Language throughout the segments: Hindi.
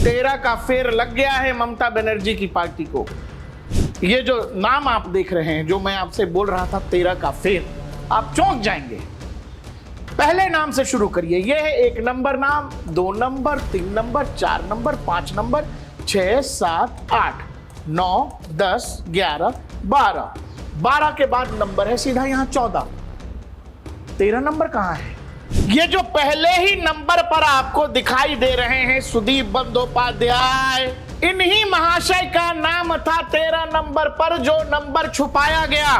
13 का फेर लग गया है ममता बनर्जी की पार्टी को। ये जो नाम आप देख रहे हैं, जो मैं आपसे बोल रहा था 13 का फेर, आप चौंक जाएंगे। पहले नाम से शुरू करिए। ये है 1 नंबर नाम, 2 नंबर, 3 नंबर, 4 नंबर, 5 नंबर, 6, 7, 8, 9, 10, 11, 12। 12 के बाद नंबर है सीधा यहां 14। 13 नंबर कहां है? ये जो पहले ही नंबर पर आपको दिखाई दे रहे हैं सुदीप बंदोपाध्याय, इन्हीं महाशय का नाम था 13 नंबर पर, जो नंबर छुपाया गया।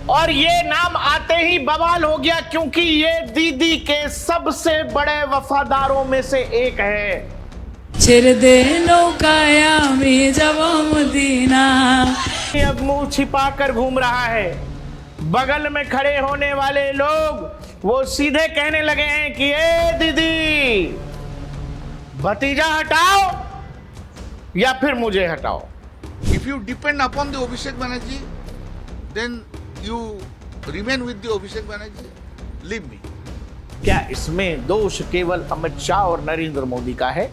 और ये नाम आते ही बवाल हो गया, क्योंकि ये दीदी के सबसे बड़े वफादारों में से एक है। अब मुंह छिपा कर घूम रहा है। बगल में खड़े होने वाले लोग वो सीधे कहने लगे हैं कि ए दीदी, भतीजा हटाओ या फिर मुझे हटाओ। If you depend upon the Abhishek Banerjee, then you remain with the Abhishek Banerjee. Leave me. क्या इसमें दोष केवल अमित शाह और नरेंद्र मोदी का है?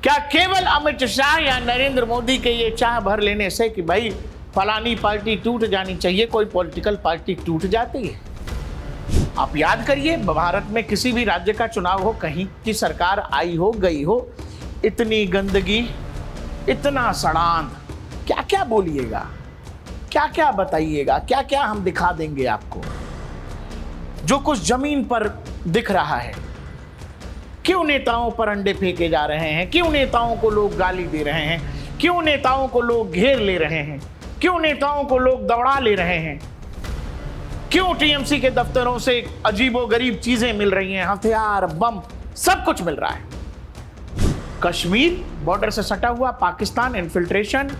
क्या केवल अमित शाह या नरेंद्र मोदी के ये चाह भर लेने से कि भाई फलानी पार्टी टूट जानी चाहिए, कोई पॉलिटिकल पार्टी टूट जाती है? आप याद करिए, भारत में किसी भी राज्य का चुनाव हो, कहीं की सरकार आई हो गई हो, इतनी गंदगी, इतना सड़ांध, क्या क्या बोलिएगा, क्या क्या बताइएगा, क्या क्या हम दिखा देंगे आपको। जो कुछ जमीन पर दिख रहा है, क्यों नेताओं पर अंडे फेंके जा रहे हैं, क्यों नेताओं को लोग गाली दे रहे हैं, क्यों नेताओं को लोग घेर ले रहे हैं, क्यों नेताओं को लोग दौड़ा ले रहे हैं, क्यों टीएमसी के दफ्तरों से अजीबोगरीब चीजें मिल रही हैं, हथियार, बम, सब कुछ मिल रहा है। कश्मीर बॉर्डर से सटा हुआ पाकिस्तान, इन्फिल्ट्रेशन,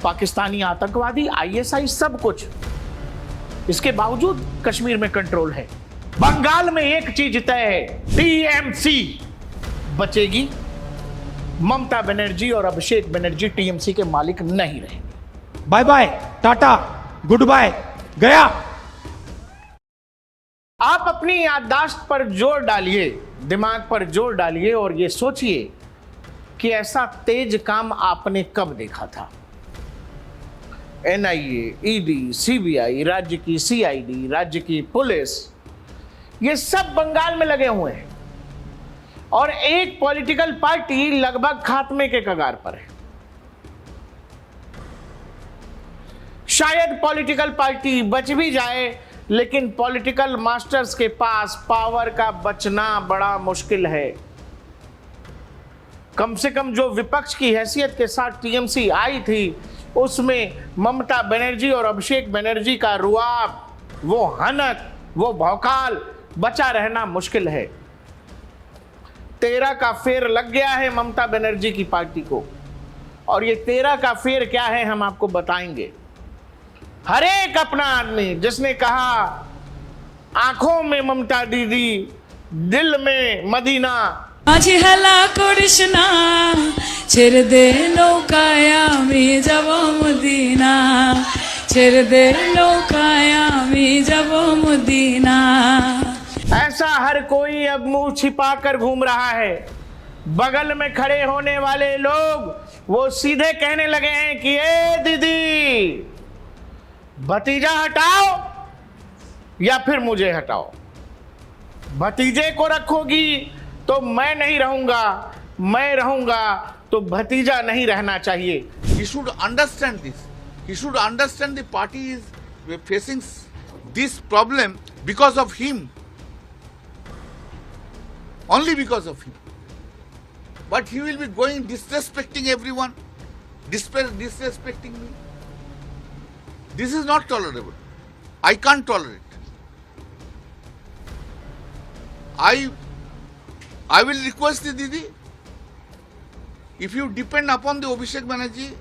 पाकिस्तानी आतंकवादी, आईएसआई, सब कुछ। इसके बावजूद कश्मीर में कंट्रोल है। बंगाल में एक चीज तय है, टीएमसी बचेगी। ममता बनर्जी और अभिषेक बनर्जी टीएमसी के मालिक नहीं रहेंगे। Bye bye, tata, goodbye, गया। आप अपनी याददाश्त पर जोर डालिए, दिमाग पर जोर डालिए और ये सोचिए कि ऐसा तेज काम आपने कब देखा था। एनआईए, ईडी, सीबीआई, राज्य की सीआईडी, राज्य की पुलिस, ये सब बंगाल में लगे हुए हैं और एक पॉलिटिकल पार्टी लगभग खात्मे के कगार पर है। शायद पॉलिटिकल पार्टी बच भी जाए, लेकिन पॉलिटिकल मास्टर्स के पास पावर का बचना बड़ा मुश्किल है। कम से कम जो विपक्ष की हैसियत के साथ टीएमसी आई थी, उसमें ममता बनर्जी और अभिषेक बनर्जी का रुआब, वो हनक, वो भौकाल बचा रहना मुश्किल है। 13 का फेर लग गया है ममता बनर्जी की पार्टी को, और ये 13 का फेर क्या है हम आपको बताएंगे। हर एक अपना आदमी जिसने कहा आंखों में ममता दीदी, दिल में मदीना, माझी हला कृष्णा छेड़ दे नौकाया में जब मदीना, छेड़ दे नौकाया में जब मदीना। ऐसा हर कोई अब मुंह छिपा कर घूम रहा है। बगल में खड़े होने वाले लोग वो सीधे कहने लगे हैं कि ए दीदी, भतीजा हटाओ या फिर मुझे हटाओ। भतीजे को रखोगी तो मैं नहीं रहूंगा, मैं रहूंगा तो भतीजा नहीं रहना चाहिए। He should understand this. He should understand the party is facing this problem because of him. Only because of him. But he will be going disrespecting everyone, disrespecting me. This is not tolerable. I can't tolerate. I will request the Didi, if you depend upon the Abhishek Banerjee,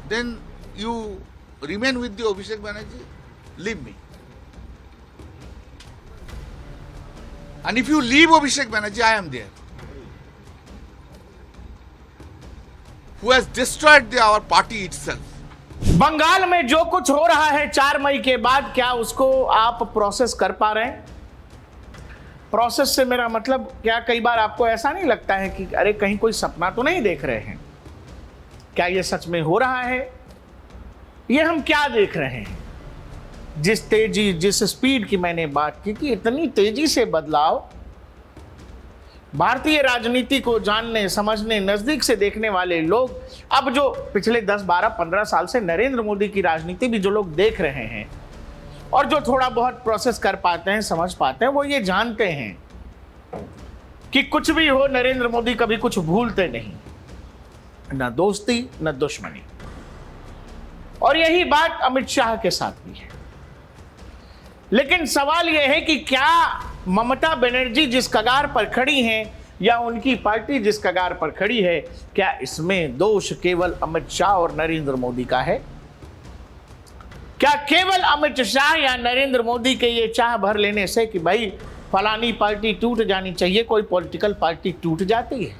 then you remain with the Abhishek Banerjee. Leave me. And if you leave Abhishek Banerjee, I am there. Who has destroyed our party itself. Bengal में जो कुछ हो रहा है 4 मई के बाद, क्या उसको आप प्रोसेस कर पा रहे हैं? प्रोसेस से मेरा मतलब क्या, कई बार आपको ऐसा नहीं लगता है कि अरे कहीं कोई सपना तो नहीं देख रहे हैं? क्या ये सच में हो रहा है? ये हम क्या देख रहे हैं? जिस तेजी, जिस स्पीड की मैंने बात की कि इतनी तेजी से बदलाव, भारतीय राजनीति को जानने, समझने, नजदीक से देखने वाले लोग, अब जो पिछले 10, 12, 15 साल से नरेंद्र मोदी की राजनीति भी जो लोग देख रहे हैं और जो थोड़ा बहुत प्रोसेस कर पाते हैं, समझ पाते हैं, वो ये जानते हैं कि कुछ भी हो, नरेंद्र मोदी कभी कुछ भूलते नहीं, न दोस्ती न दुश्मनी। और यही बात अमित शाह के साथ भी है। लेकिन सवाल यह है कि क्या ममता बनर्जी जिस कगार पर खड़ी हैं या उनकी पार्टी जिस कगार पर खड़ी है, क्या इसमें दोष केवल अमित शाह और नरेंद्र मोदी का है? क्या केवल अमित शाह या नरेंद्र मोदी के ये चाह भर लेने से कि भाई फलानी पार्टी टूट जानी चाहिए, कोई पॉलिटिकल पार्टी टूट जाती है?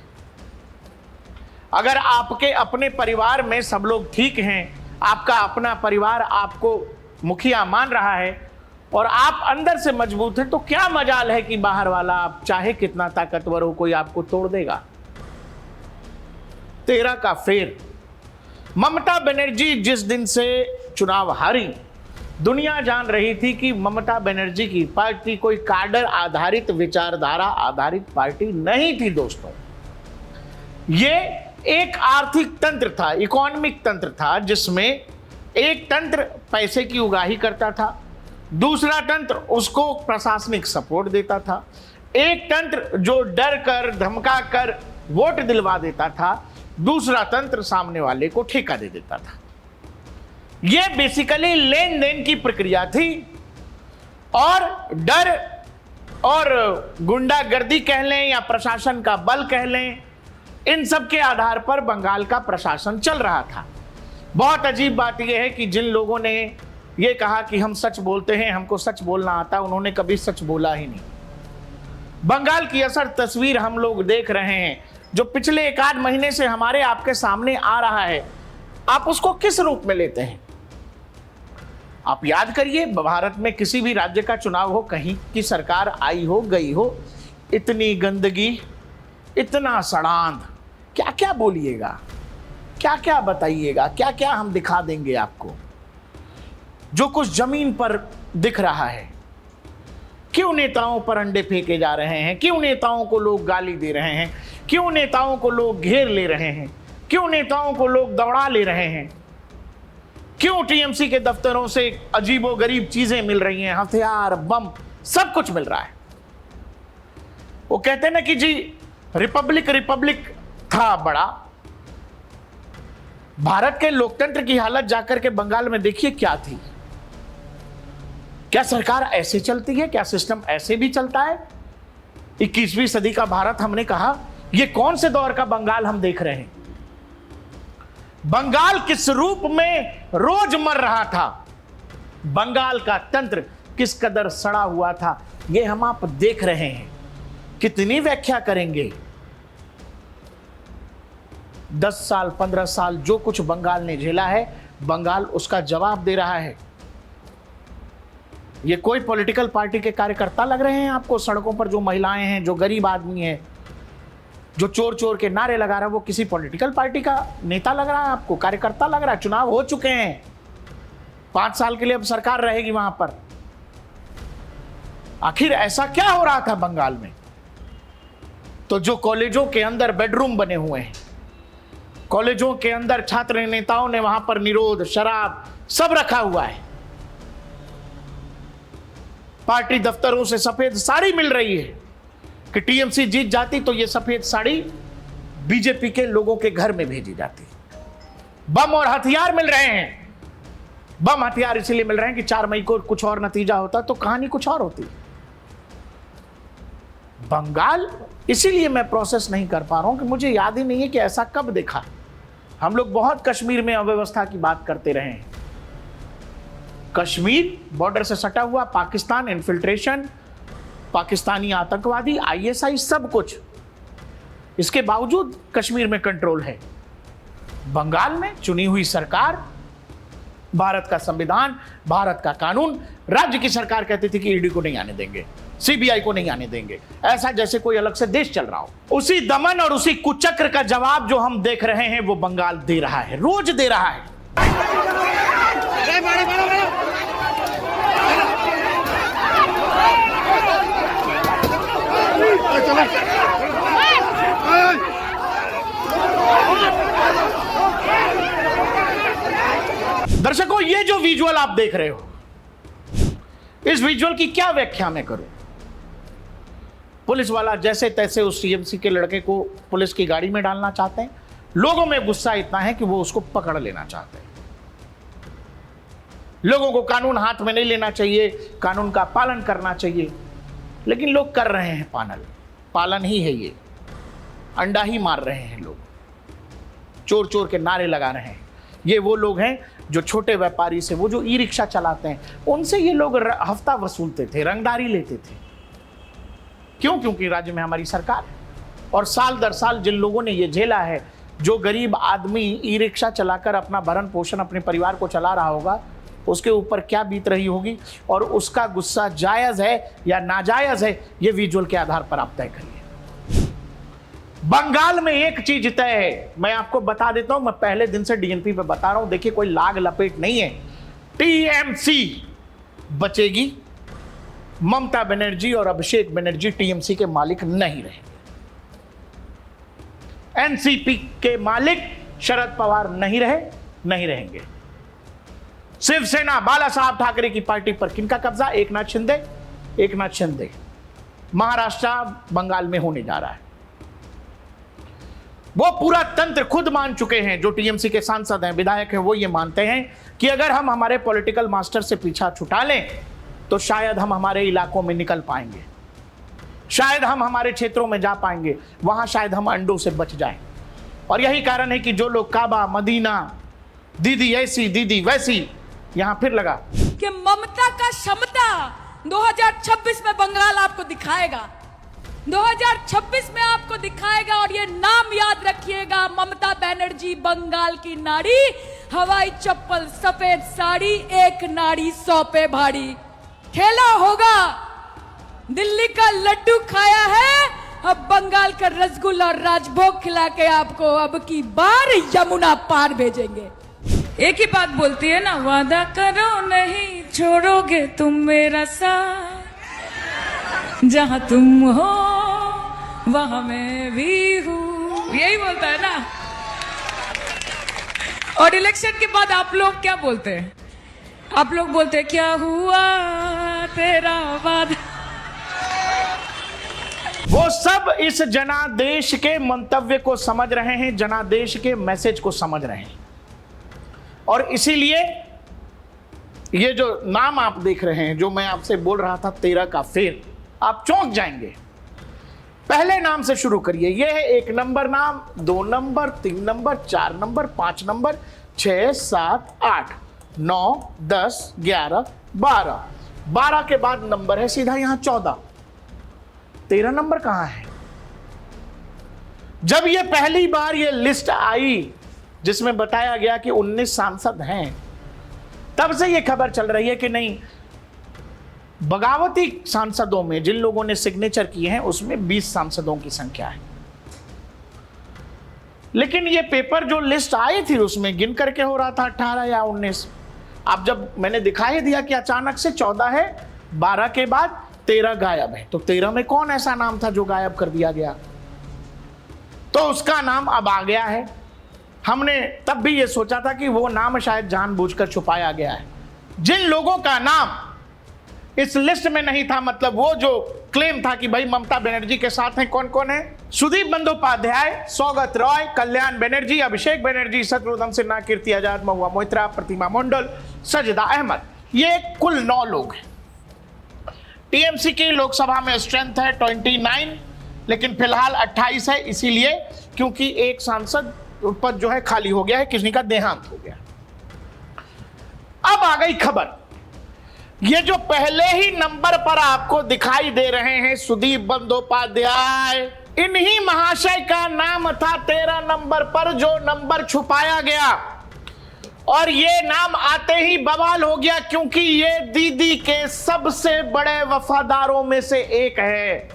अगर आपके अपने परिवार में सब लोग ठीक हैं, आपका अपना परिवार आपको मुखिया मान रहा है और आप अंदर से मजबूत हैं, तो क्या मजाल है कि बाहर वाला आप चाहे कितना ताकतवर हो, कोई आपको तोड़ देगा? तेरह का फेर। ममता बनर्जी जिस दिन से चुनाव हारी, दुनिया जान रही थी कि ममता बनर्जी की पार्टी कोई काडर आधारित, विचारधारा आधारित पार्टी नहीं थी दोस्तों। ये एक आर्थिक तंत्र था, इकोनॉमिक तंत्र था, जिसमें एक तंत्र पैसे की उगाही करता था, दूसरा तंत्र उसको प्रशासनिक सपोर्ट देता था, एक तंत्र जो डर कर, धमका कर वोट दिलवा देता था, दूसरा तंत्र सामने वाले को ठेका दे देता था। यह बेसिकली लेन देन की प्रक्रिया थी। और डर और गुंडागर्दी कह लें या प्रशासन का बल कह लें, इन सब के आधार पर बंगाल का प्रशासन चल रहा था। बहुत अजीब बात यह है कि जिन लोगों ने ये कहा कि हम सच बोलते हैं, हमको सच बोलना आता, उन्होंने कभी सच बोला ही नहीं। बंगाल की असल तस्वीर हम लोग देख रहे हैं, जो पिछले 1 आध महीने से हमारे आपके सामने आ रहा है। आप उसको किस रूप में लेते हैं? आप याद करिए, भारत में किसी भी राज्य का चुनाव हो, कहीं की सरकार आई हो, गई हो, इतनी गंदगी, इतना सड़ांध, क्या क्या बोलिएगा, क्या क्या बताइएगा, क्या क्या हम दिखा देंगे आपको। जो कुछ जमीन पर दिख रहा है, क्यों नेताओं पर अंडे फेंके जा रहे हैं, क्यों नेताओं को लोग गाली दे रहे हैं, क्यों नेताओं को लोग घेर ले रहे हैं, क्यों नेताओं को लोग दौड़ा ले रहे हैं, क्यों टीएमसी के दफ्तरों से अजीबोगरीब चीजें मिल रही हैं, हथियार, बम, सब कुछ मिल रहा है। वो कहते हैं ना कि जी रिपब्लिक रिपब्लिक था बड़ा। भारत के लोकतंत्र की हालत जाकर के बंगाल में देखिए क्या थी। क्या सरकार ऐसे चलती है? क्या सिस्टम ऐसे भी चलता है? 21वीं सदी का भारत, हमने कहा, ये कौन से दौर का बंगाल हम देख रहे हैं? बंगाल किस रूप में रोज मर रहा था, बंगाल का तंत्र किस कदर सड़ा हुआ था, ये हम आप देख रहे हैं। कितनी व्याख्या करेंगे? 10 साल, 15 साल जो कुछ बंगाल ने झेला है, बंगाल उसका जवाब दे रहा है। ये कोई पॉलिटिकल पार्टी के कार्यकर्ता लग रहे हैं आपको? सड़कों पर जो महिलाएं हैं, जो गरीब आदमी है, जो चोर चोर के नारे लगा रहा है, वो किसी पॉलिटिकल पार्टी का नेता लग रहा है आपको, कार्यकर्ता लग रहा है? चुनाव हो चुके हैं, 5 साल के लिए अब सरकार रहेगी वहां पर। आखिर ऐसा क्या हो रहा था बंगाल में? तो जो कॉलेजों के अंदर बेडरूम बने हुए हैं, कॉलेजों के अंदर छात्र नेताओं ने वहां पर निरोध, शराब सब रखा हुआ है। पार्टी दफ्तरों से सफेद साड़ी मिल रही है कि टीएमसी जीत जाती तो ये सफेद साड़ी बीजेपी के लोगों के घर में भेजी जाती। बम और हथियार मिल रहे हैं। बम हथियार इसलिए मिल रहे हैं कि 4 मई को कुछ और नतीजा होता तो कहानी कुछ और होती। बंगाल, इसीलिए मैं प्रोसेस नहीं कर पा रहा हूं कि मुझे याद ही नहीं है कि ऐसा कब देखा। हम लोग बहुत कश्मीर में अव्यवस्था की बात करते रहे हैं। कश्मीर बॉर्डर से सटा हुआ, पाकिस्तान, इन्फिल्ट्रेशन, पाकिस्तानी आतंकवादी, आईएसआई, सब कुछ, इसके बावजूद कश्मीर में कंट्रोल है। बंगाल में चुनी हुई सरकार, भारत का संविधान, भारत का कानून, राज्य की सरकार कहती थी कि ईडी को नहीं आने देंगे, सीबीआई को नहीं आने देंगे, ऐसा जैसे कोई अलग से देश चल रहा हो। उसी दमन और उसी कुचक्र का जवाब जो हम देख रहे हैं वो बंगाल दे रहा है, रोज दे रहा है। दर्शकों, ये जो विजुअल आप देख रहे हो, इस विजुअल की क्या व्याख्या मैं करूं? पुलिस वाला जैसे तैसे उस टीएमसी के लड़के को पुलिस की गाड़ी में डालना चाहते हैं। लोगों में गुस्सा इतना है कि वो उसको पकड़ लेना चाहते हैं। लोगों को कानून हाथ में नहीं लेना चाहिए, कानून का पालन करना चाहिए, लेकिन लोग कर रहे हैं पालन ही है ये, अंडा ही मार रहे हैं लोग, चोर चोर के नारे लगा रहे हैं। ये वो लोग हैं जो छोटे व्यापारी से, वो जो ई रिक्शा चलाते हैं, उनसे ये लोग हफ्ता वसूलते थे, रंगदारी लेते थे। क्यों? क्योंकि राज्य में हमारी सरकार है और साल दर साल जिन लोगों ने ये झेला है, जो गरीब आदमी ई रिक्शा चलाकर अपना भरण पोषण अपने परिवार को चला रहा होगा, उसके ऊपर क्या बीत रही होगी और उसका गुस्सा जायज है या नाजायज है, ये विजुअल के आधार पर आप तय करिए। बंगाल में एक चीज तय है, मैं आपको बता देता हूं, मैं पहले दिन से डीएनपी पे बता रहा हूं, देखिए कोई लाग लपेट नहीं है। टीएमसी बचेगी, ममता बनर्जी और अभिषेक बनर्जी टीएमसी के मालिक नहीं रहेंगे। एनसीपी के मालिक शरद पवार नहीं रहेंगे। शिवसेना बाला साहब ठाकरे की पार्टी पर किनका कब्जा? एक नाथ शिंदे। महाराष्ट्र बंगाल में होने जा रहा है। वो पूरा तंत्र खुद मान चुके हैं, जो टीएमसी के सांसद हैं, विधायक हैं, वो ये मानते हैं कि अगर हम हमारे पॉलिटिकल मास्टर से पीछा छुटा लें तो शायद हम हमारे इलाकों में निकल पाएंगे, शायद हम हमारे क्षेत्रों में जा पाएंगे, वहां शायद हम अंडों से बच जाएं। और यही कारण है कि जो लोग काबा, मदीना, दीदी ऐसी दीदी वैसी, यहां फिर लगा कि ममता का क्षमता 2026 में बंगाल आपको दिखाएगा, 2026 में आपको दिखाएगा। और ये नाम याद रखिएगा, ममता बनर्जी बंगाल की नारी, हवाई चप्पल सफेद साड़ी, एक नाड़ी 100 पे भारी। खेला होगा, दिल्ली का लड्डू खाया है, अब बंगाल का रसगुल्ला और राजभोग खिला के आपको अब की बार यमुना पार भेजेंगे। एक ही बात बोलती है ना, वादा करो नहीं छोड़ोगे तुम मेरा साथ, जहां तुम हो वहां मैं भी हूं, यही बोलता है ना। और इलेक्शन के बाद आप लोग क्या बोलते हैं? आप लोग बोलते हैं क्या हुआ तेरा वादा। वो सब इस जनादेश के मंतव्य को समझ रहे हैं, जनादेश के मैसेज को समझ रहे हैं, और इसीलिए ये जो नाम आप देख रहे हैं, जो मैं आपसे बोल रहा था 13 का फेर, आप चौंक जाएंगे। पहले नाम से शुरू करिए। ये है 1 नंबर नाम, 2 नंबर, 3 नंबर, 4 नंबर, 5 नंबर, 6, 7, 8, 9, 10, 11, 12। 12 के बाद नंबर है सीधा यहां 14। 13 नंबर कहां है? जब ये पहली बार ये लिस्ट आई जिसमें बताया गया कि 19 सांसद हैं, तब से ये खबर चल रही है कि नहीं, बगावती सांसदों में जिन लोगों ने सिग्नेचर किए हैं उसमें 20 सांसदों की संख्या है। लेकिन ये पेपर जो लिस्ट आई थी उसमें गिन करके हो रहा था 18 या 19। अब जब मैंने दिखाई दिया कि अचानक से 14 है, 12 के बाद 13 गायब है, तो 13 में कौन ऐसा नाम था जो गायब कर दिया गया? तो उसका नाम अब आ गया है। हमने तब भी ये सोचा था कि वो नाम शायद जानबूझकर छुपाया गया है। जिन लोगों का नाम इस लिस्ट में नहीं था, मतलब वो जो क्लेम था कि भाई ममता बनर्जी के साथ हैं, कौन कौन है? सुदीप बंदोपाध्याय, सौगत रॉय, कल्याण बनर्जी, अभिषेक बनर्जी, शत्रुघ्न सिन्हा, कीर्ति आजाद, महुआ मोइत्रा, प्रतिमा मंडल, सजदा अहमद, ये कुल 9 लोग हैं। टीएमसी की लोकसभा में स्ट्रेंथ है 29, लेकिन फिलहाल 28 है, इसीलिए क्योंकि एक सांसद पद जो है खाली हो गया है, किसी का देहांत हो गया। अब आ गई खबर, ये जो पहले ही नंबर पर आपको दिखाई दे रहे हैं सुदीप बंदोपाध्याय, इन्हीं महाशय का नाम था 13 नंबर पर जो नंबर छुपाया गया। और ये नाम आते ही बवाल हो गया, क्योंकि ये दीदी के सबसे बड़े वफादारों में से एक है।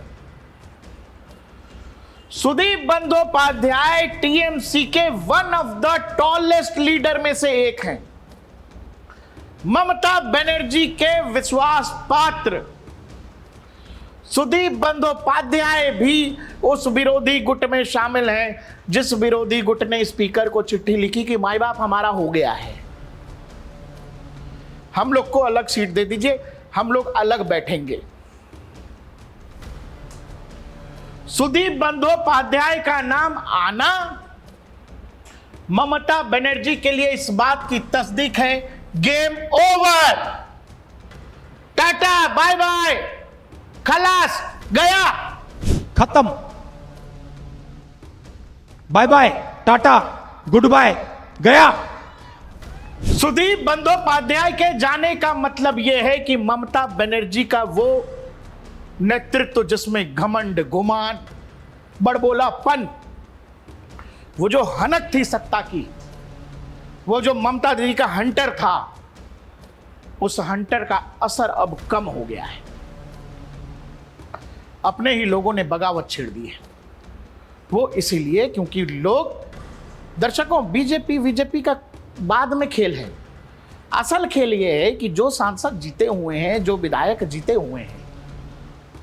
सुदीप बंदोपाध्याय टीएमसी के one of the tallest leader में से एक हैं। ममता बनर्जी के विश्वास पात्र सुदीप बंदोपाध्याय भी उस विरोधी गुट में शामिल हैं, जिस विरोधी गुट ने स्पीकर को चिट्ठी लिखी कि माई बाप हमारा हो गया है, हम लोग को अलग सीट दे दीजिए, हम लोग अलग बैठेंगे। सुदीप बंदोपाध्याय का नाम आना ममता बनर्जी के लिए इस बात की तस्दीक है, game over, tata bye bye, खलास, गया, खत्म, bye bye, tata, goodbye, गया। सुदीप बंदोपाध्याय के जाने का मतलब यह है कि ममता बनर्जी का वो नेतृत्व जिसमें घमंड, गुमान, बड़बोलापन, वो जो हनक थी सत्ता की, वो जो ममता दीदी का हंटर था, उस हंटर का असर अब कम हो गया है। अपने ही लोगों ने बगावत छेड़ दी है। वो इसीलिए क्योंकि लोग, दर्शकों, बीजेपी का बाद में खेल है। असल खेल ये है कि जो सांसद जीते हुए हैं, जो विधायक जीते हुए हैं,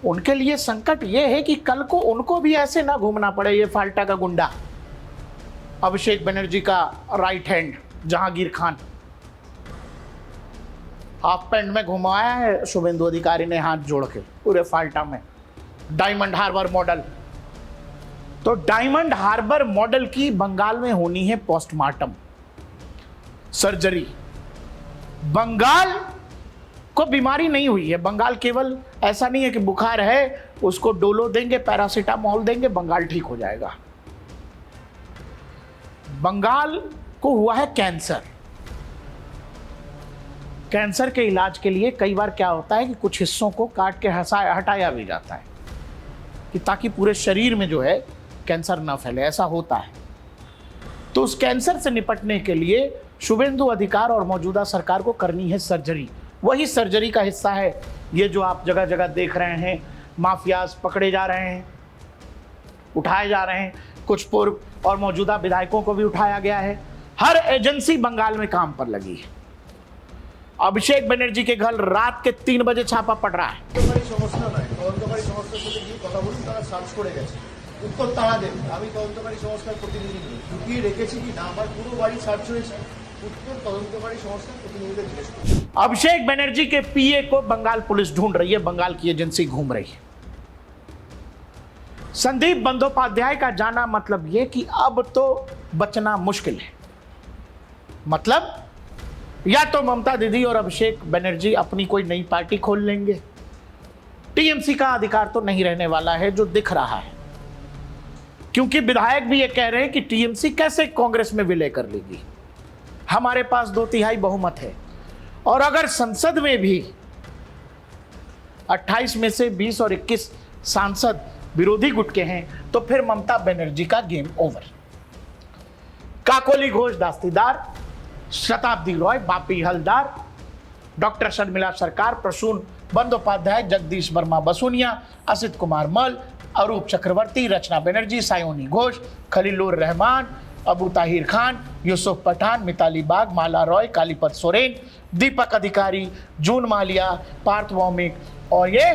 उनके लिए संकट ये है कि कल को उनको भी ऐसे ना घूमना पड़े। ये फाल्टा का गुंडा अभिषेक बनर्जी का right hand Jahangir Khan half pant में घुमाया है शुभेंदु अधिकारी ने हाथ जोड़ के पूरे फाल्टा में, डायमंड हार्बर मॉडल। तो डायमंड हार्बर मॉडल की बंगाल में होनी है पोस्टमार्टम सर्जरी। बंगाल को बीमारी नहीं हुई है। बंगाल केवल ऐसा नहीं है कि बुखार है, उसको डोलो देंगे, पैरासीटामोल देंगे, बंगाल ठीक हो जाएगा। बंगाल को हुआ है कैंसर। कैंसर के इलाज के लिए कई बार क्या होता है कि कुछ हिस्सों को काट के हटाया भी जाता है कि ताकि पूरे शरीर में जो है कैंसर ना फैले, ऐसा होता है। तो उस कैंसर से निपटने के लिए शुभेंदु अधिकार और मौजूदा सरकार को करनी है सर्जरी। वही सर्जरी का हिस्सा है ये जो आप जगह जगह देख रहे हैं, माफियाज पकड़े जा रहे हैं, उठाए जा रहे हैं। कुछ पूर्व और मौजूदा विधायकों को भी उठाया गया है। हर एजेंसी बंगाल में काम पर लगी है। अभिषेक बनर्जी के घर रात के 3 बजे छापा पड़ रहा है। সমস্যা নয়, তদন্তকারী সংস্থার সাথে গিয়ে কথা বলুন, তারা সার্চ করে গেছে, উত্তর তারা দেবে। আমি তদন্তকারী সংস্থার প্রতিনিধি নই, লুকিয়ে রেখেছি কি না আমার পুরো বাড়ি সার্চ হয়েছে, उत्तर तदंतकारी संस्था प्रतिनिधि जिज्ञेस करें। अभिषेक बनर्जी के पीए को बंगाल पुलिस ढूंढ रही है, बंगाल की एजेंसी घूम रही है। संदीप बंदोपाध्याय का जाना मतलब यह कि अब तो बचना मुश्किल है। मतलब या तो ममता दीदी और अभिषेक बनर्जी अपनी कोई नई पार्टी खोल लेंगे, टीएमसी का अधिकार तो नहीं रहने वाला है जो दिख रहा है, क्योंकि विधायक भी ये कह रहे हैं कि टीएमसी कैसे कांग्रेस में विलय कर लेगी, हमारे पास 2/3 बहुमत है। और अगर संसद में भी 28 में से 20 और 21 सांसद विरोधी गुट के हैं तो फिर ममता बनर्जी का गेम ओवर। काकोली घोष दास्तीदार, शताब्दी रॉय, बापी हलदार, डॉक्टर शर्मिला सरकार, प्रसून बंदोपाध्याय, जगदीश वर्मा बसुनिया, असित कुमार मल, अरूप चक्रवर्ती, रचना बनर्जी, सायोनी घोष, खलीलुर रहमान, अबू ताहिर खान, यूसुफ पठान, मिताली बाग, माला रॉय, कालीपत सोरेन, दीपक अधिकारी, जून मालिया, पार्थ भौमिक और ये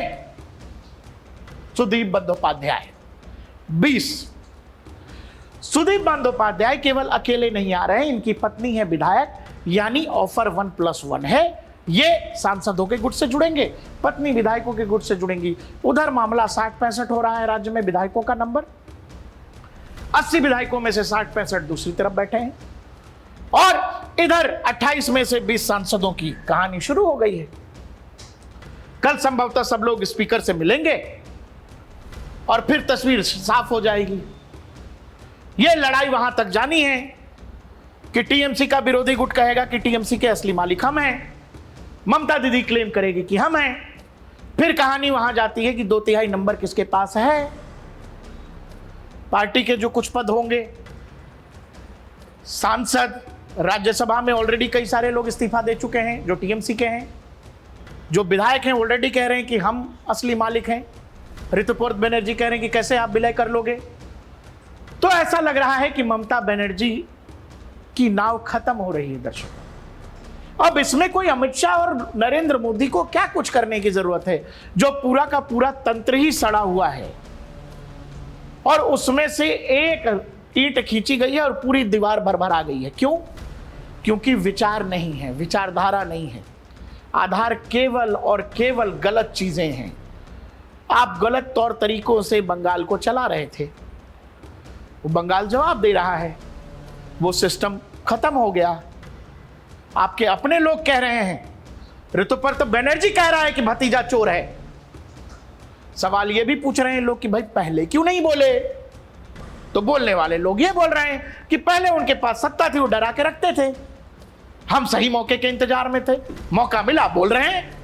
सुदीप बंदोपाध्याय 20। सुदीप बंदोपाध्याय केवल अकेले नहीं आ रहे हैं, इनकी पत्नी है विधायक, यानी ऑफर 1+1 है। ये सांसदों के गुट से जुड़ेंगे, पत्नी विधायकों के गुट से जुड़ेंगी। उधर मामला 60-65 हो रहा है राज्य में विधायकों का नंबर, 80 विधायकों में से 60-65 दूसरी तरफ बैठे हैं और इधर 28 में से 20 सांसदों की कहानी शुरू हो गई है। कल संभवतः सब लोग स्पीकर से मिलेंगे और फिर तस्वीर साफ हो जाएगी। यह लड़ाई वहां तक जानी है कि टीएमसी का विरोधी गुट कहेगा कि टीएमसी के असली मालिक हम हैं, ममता दीदी क्लेम करेगी कि हम हैं। फिर कहानी वहां जाती है कि 2/3 नंबर किसके पास है। पार्टी के जो कुछ पद होंगे, सांसद, राज्यसभा में ऑलरेडी कई सारे लोग इस्तीफा दे चुके हैं जो टीएमसी के हैं। जो विधायक हैं ऑलरेडी कह रहे हैं कि हम असली मालिक हैं। ऋतुपर्त बनर्जी कह रहे हैं कि कैसे आप विलय कर लोगे। तो ऐसा लग रहा है कि ममता बनर्जी की नाव खत्म हो रही है दर्शकों। अब इसमें कोई अमित शाह और नरेंद्र मोदी को क्या कुछ करने की जरूरत है, जो पूरा का पूरा तंत्र ही सड़ा हुआ है और उसमें से एक ईंट खींची गई है और पूरी दीवार भर आ गई है। क्यों? क्योंकि विचार नहीं है, विचारधारा नहीं है। आधार केवल और केवल गलत चीजें हैं। आप गलत तौर तरीकों से बंगाल को चला रहे थे, वो बंगाल जवाब दे रहा है। वो सिस्टम खत्म हो गया। आपके अपने लोग कह रहे हैं, ऋतुपर्त बनर्जी कह रहा है कि भतीजा चोर है। सवाल ये भी पूछ रहे हैं लोग कि भाई पहले क्यों नहीं बोले? तो बोलने वाले लोग ये बोल रहे हैं कि पहले उनके पास सत्ता थी, वो डरा के रखते थे, हम सही मौके के इंतजार में थे, मौका मिला बोल रहे हैं।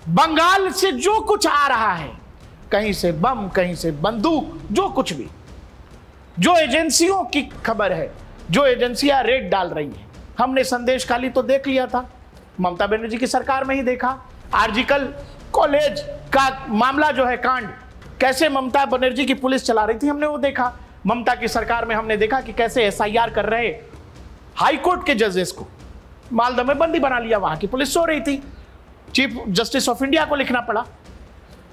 बंगाल से जो कुछ आ रहा है, कहीं से बम, कहीं से बंदूक, जो कुछ भी, जो एजेंसियों की खबर है, जो एजेंसियां रेड डाल रही हैं, हमने संदेश खाली तो देख लिया था, ममता बनर्जी की सरकार में ही देखा। आर्जिकल कॉलेज का मामला जो है, कांड, कैसे ममता बनर्जी की पुलिस चला रही थी, हमने वो देखा। ममता की सरकार में हमने देखा कि कैसे एसआईआर कर रहे हाईकोर्ट के जजेस को मालदा में बंदी बना लिया, वहां की पुलिस सो रही थी, चीफ जस्टिस ऑफ इंडिया को लिखना पड़ा।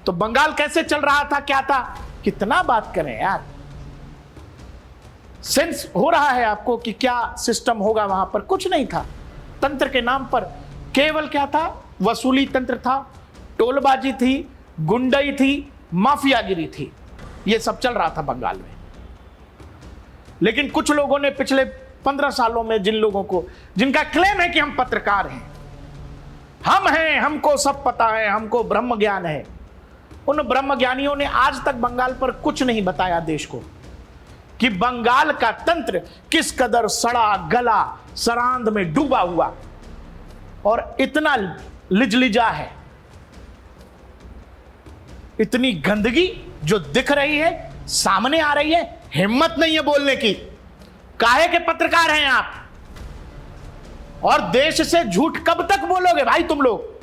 तो बंगाल कैसे चल रहा था, क्या था, कितना बात करें यार। सेंस हो रहा है आपको कि क्या सिस्टम होगा वहां पर? कुछ नहीं था। तंत्र के नाम पर केवल क्या था? वसूली तंत्र था, टोलबाजी थी, गुंडई थी, माफियागिरी थी। यह सब चल रहा था बंगाल में। लेकिन कुछ लोगों ने पिछले 15 सालों में, जिन लोगों को, जिनका क्लेम है कि हम पत्रकार हैं, हम हैं, हमको सब पता है, हमको ब्रह्म ज्ञान है, उन ब्रह्म ज्ञानियों ने आज तक बंगाल पर कुछ नहीं बताया देश को कि बंगाल का तंत्र किस कदर सड़ा गला, सरांध में डूबा हुआ और इतना लिजलिजा है। इतनी गंदगी जो दिख रही है, सामने आ रही है, हिम्मत नहीं है बोलने की। काहे के पत्रकार हैं आप? और देश से झूठ कब तक बोलोगे भाई तुम लोग?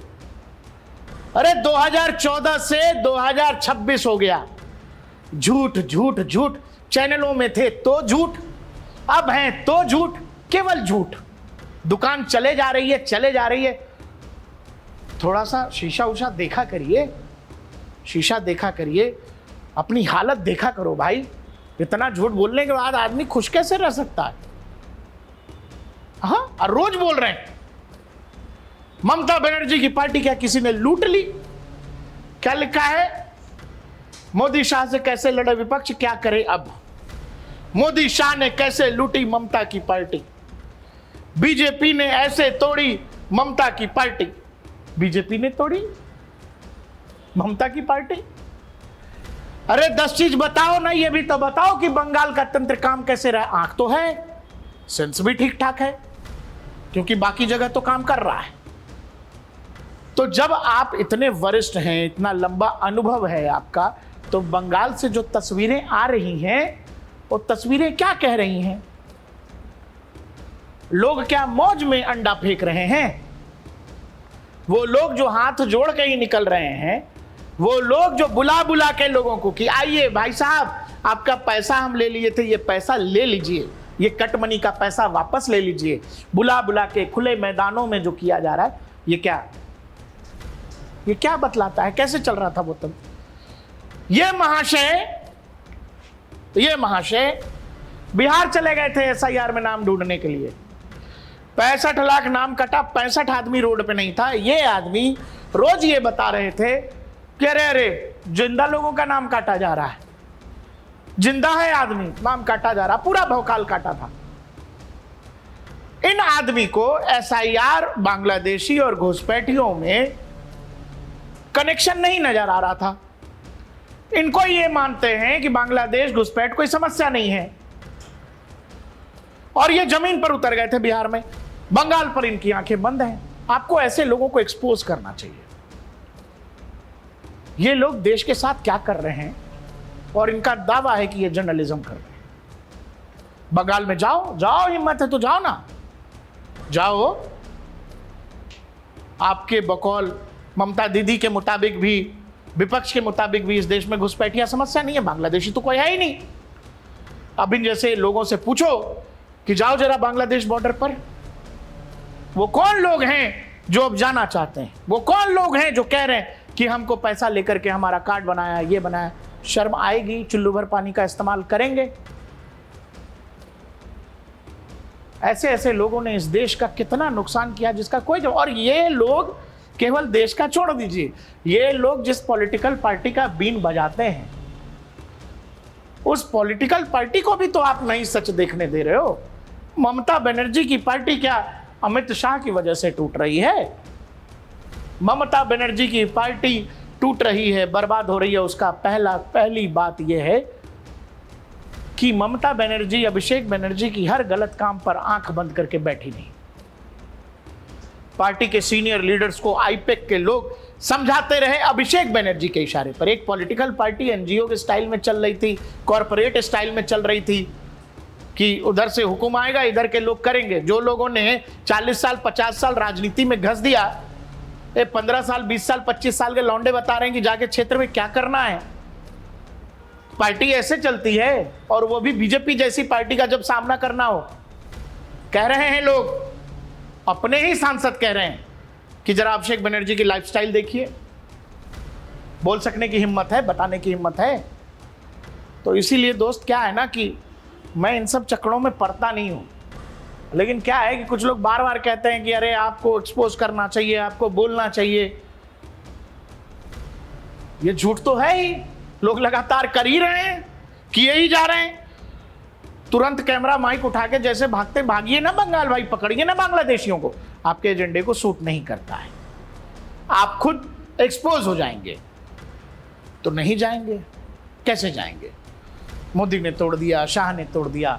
अरे 2014 से 2026 हो गया, झूठ झूठ झूठ। चैनलों में थे तो झूठ, अब हैं तो झूठ, केवल झूठ। दुकान चले जा रही है, चले जा रही है। थोड़ा सा शीशा उषा देखा करिए, शीशा देखा करिए, अपनी हालत देखा करो भाई। इतना झूठ बोलने के बाद आदमी खुश कैसे रह सकता है? हाँ, और रोज बोल रहे हैं ममता बनर्जी की पार्टी क्या किसी ने लूट ली? क्या लिखा है? मोदी शाह से कैसे लड़े विपक्ष, क्या करे अब? मोदी शाह ने कैसे लूटी ममता की पार्टी, बीजेपी ने ऐसे तोड़ी ममता की पार्टी। बीजेपी ने तोड़ी ममता की पार्टी? अरे 10 चीज बताओ ना, ये भी तो बताओ कि बंगाल का तंत्र काम कैसे रहा। आंख तो है, सेंस भी ठीक ठाक है, क्योंकि बाकी जगह तो काम कर रहा है। तो जब आप इतने वरिष्ठ हैं, इतना लंबा अनुभव है आपका, तो बंगाल से जो तस्वीरें आ रही हैं, वो तस्वीरें क्या कह रही हैं? लोग क्या मौज में अंडा फेंक रहे हैं? वो लोग जो हाथ जोड़ के ही निकल रहे हैं, वो लोग जो बुला बुला के लोगों को कि आइए भाई साहब, आपका पैसा हम ले लिए थे, ये पैसा ले लीजिए, ये कट मनी का पैसा वापस ले लीजिए, बुला बुला के खुले मैदानों में जो किया जा रहा है, ये क्या बतलाता है? कैसे चल रहा था वो तब? ये महाशय बिहार चले गए थे एसआईआर में नाम ढूंढने के लिए। 65 लाख नाम कटा, 65 आदमी रोड पे नहीं था। ये आदमी रोज ये बता रहे थे कि अरे जिंदा लोगों का नाम काटा जा रहा है, जिंदा है आदमी, नाम काटा जा रहा, पूरा भौकाल काटा था। इन आदमी को एसआईआर, बांग्लादेशी और घुसपैठियों में कनेक्शन नहीं नजर आ रहा था। इनको ये मानते हैं कि बांग्लादेश घुसपैठ कोई समस्या नहीं है, और ये जमीन पर उतर गए थे बिहार में। बंगाल पर इनकी आंखें बंद हैं। आपको ऐसे लोगों को एक्सपोज करना चाहिए। ये लोग देश के साथ क्या कर रहे हैं, और इनका दावा है कि ये जर्नलिज्म कर रहे हैं। बंगाल में जाओ, जाओ, हिम्मत है तो जाओ ना, जाओ। आपके बकौल ममता दीदी के मुताबिक भी, विपक्ष के मुताबिक भी इस देश में घुसपैठिया समस्या नहीं है, बांग्लादेशी तो कोई है ही नहीं। अब इन जैसे लोगों से पूछो कि जाओ जरा बांग्लादेश बॉर्डर पर, वो कौन लोग हैं जो अब जाना चाहते हैं, वो कौन लोग हैं जो कह रहे हैं कि हमको पैसा लेकर के हमारा कार्ड बनाया, ये बनाया। शर्म आएगी, चुल्लू भर पानी का इस्तेमाल करेंगे। ऐसे ऐसे लोगों ने इस देश का कितना नुकसान किया जिसका कोई जवाब। और ये लोग केवल देश का छोड़ दीजिए, ये लोग जिस पॉलिटिकल पार्टी का बीन बजाते हैं, उस पॉलिटिकल पार्टी को भी तो आप नहीं सच देखने दे रहे हो। ममता बनर्जी की पार्टी क्या अमित शाह की वजह से टूट रही है? ममता बनर्जी की पार्टी टूट रही है, बर्बाद हो रही है, उसका पहली बात यह है कि ममता बनर्जी अभिषेक बनर्जी की हर गलत काम पर आंख बंद करके बैठी नहीं। पार्टी के सीनियर लीडर्स को आईपेक के लोग समझाते रहे अभिषेक बनर्जी के इशारे पर। एक पॉलिटिकल पार्टी एनजीओ के स्टाइल में चल रही थी, कॉरपोरेट स्टाइल में चल रही थी कि उधर से हुक्म आएगा, इधर के लोग करेंगे। जो लोगों ने 40 साल 50 साल राजनीति में घस दिया, 15 साल 20 साल 25 साल के लौंडे बता रहे हैं कि जाके क्षेत्र में क्या करना है। पार्टी ऐसे चलती है, और वो भी बीजेपी जैसी पार्टी का जब सामना करना हो। कह रहे हैं लोग, अपने ही सांसद कह रहे हैं कि जरा अभिषेक बनर्जी की लाइफस्टाइल देखिए। बोल सकने की हिम्मत है, बताने की हिम्मत है। तो इसीलिए दोस्त क्या है ना कि मैं इन सब चक्करों में पड़ता नहीं हूं, लेकिन क्या है कि कुछ लोग बार बार कहते हैं कि अरे आपको एक्सपोज करना चाहिए, आपको बोलना चाहिए। ये झूठ तो है ही, लोग लगातार कर ही रहे हैं, किए ही जा रहे हैं। तुरंत कैमरा माइक उठा के जैसे भागते, भागिए ना बंगाल भाई, पकड़िए ना बांग्लादेशियों को। आपके एजेंडे को सूट नहीं करता है, आप खुद एक्सपोज हो जाएंगे। तो नहीं जाएंगे, कैसे जाएंगे? मोदी ने तोड़ दिया, शाह ने तोड़ दिया।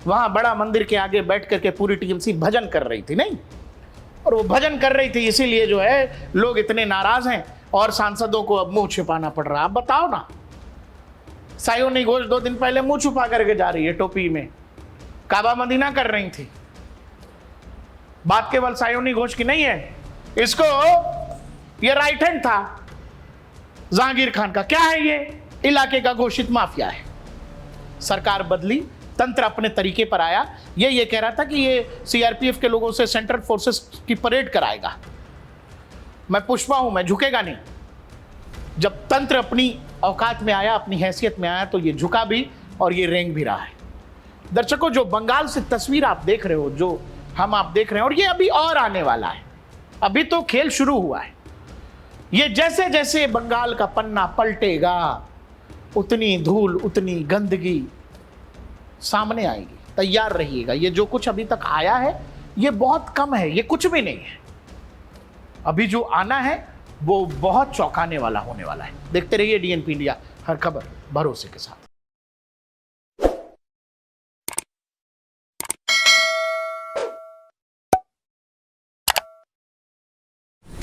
वहां बड़ा मंदिर के आगे बैठ करके पूरी टीएमसी भजन कर रही थी, नहीं? और वो भजन कर रही थी, इसीलिए जो है लोग इतने नाराज हैं और सांसदों को अब मुंह छिपाना पड़ रहा है। आप बताओ ना, सायोनी घोष 2 दिन पहले मुंह छुपा करके जा रही है टोपी में, काबा मदीना कर रही थी। बात केवल सायोनी घोष की नहीं है, इसको ये राइट हैंड था जहांगीर खान का। क्या है ये? इलाके का घोषित माफिया है। सरकार बदली, तंत्र अपने तरीके पर आया। ये कह रहा था कि ये सीआरपीएफ के लोगों से सेंट्रल फोर्सेस की परेड कराएगा। मैं पुष्पा हूं, मैं झुकेगा नहीं। जब तंत्र अपनी औकात में आया, अपनी हैसियत में आया, तो ये झुका भी और ये रेंग भी रहा है। दर्शकों, जो बंगाल से तस्वीर आप देख रहे हो, जो हम आप देख रहे हैं, और ये अभी और आने वाला है, अभी तो खेल शुरू हुआ है। ये जैसे जैसे बंगाल का पन्ना पलटेगा, उतनी धूल, उतनी गंदगी सामने आएगी। तैयार रहिएगा। ये जो कुछ अभी तक आया है, ये बहुत कम है, ये कुछ भी नहीं है। अभी जो आना है वो बहुत चौंकाने वाला होने वाला है। देखते रहिए डीएनपी इंडिया, हर खबर भरोसे के साथ।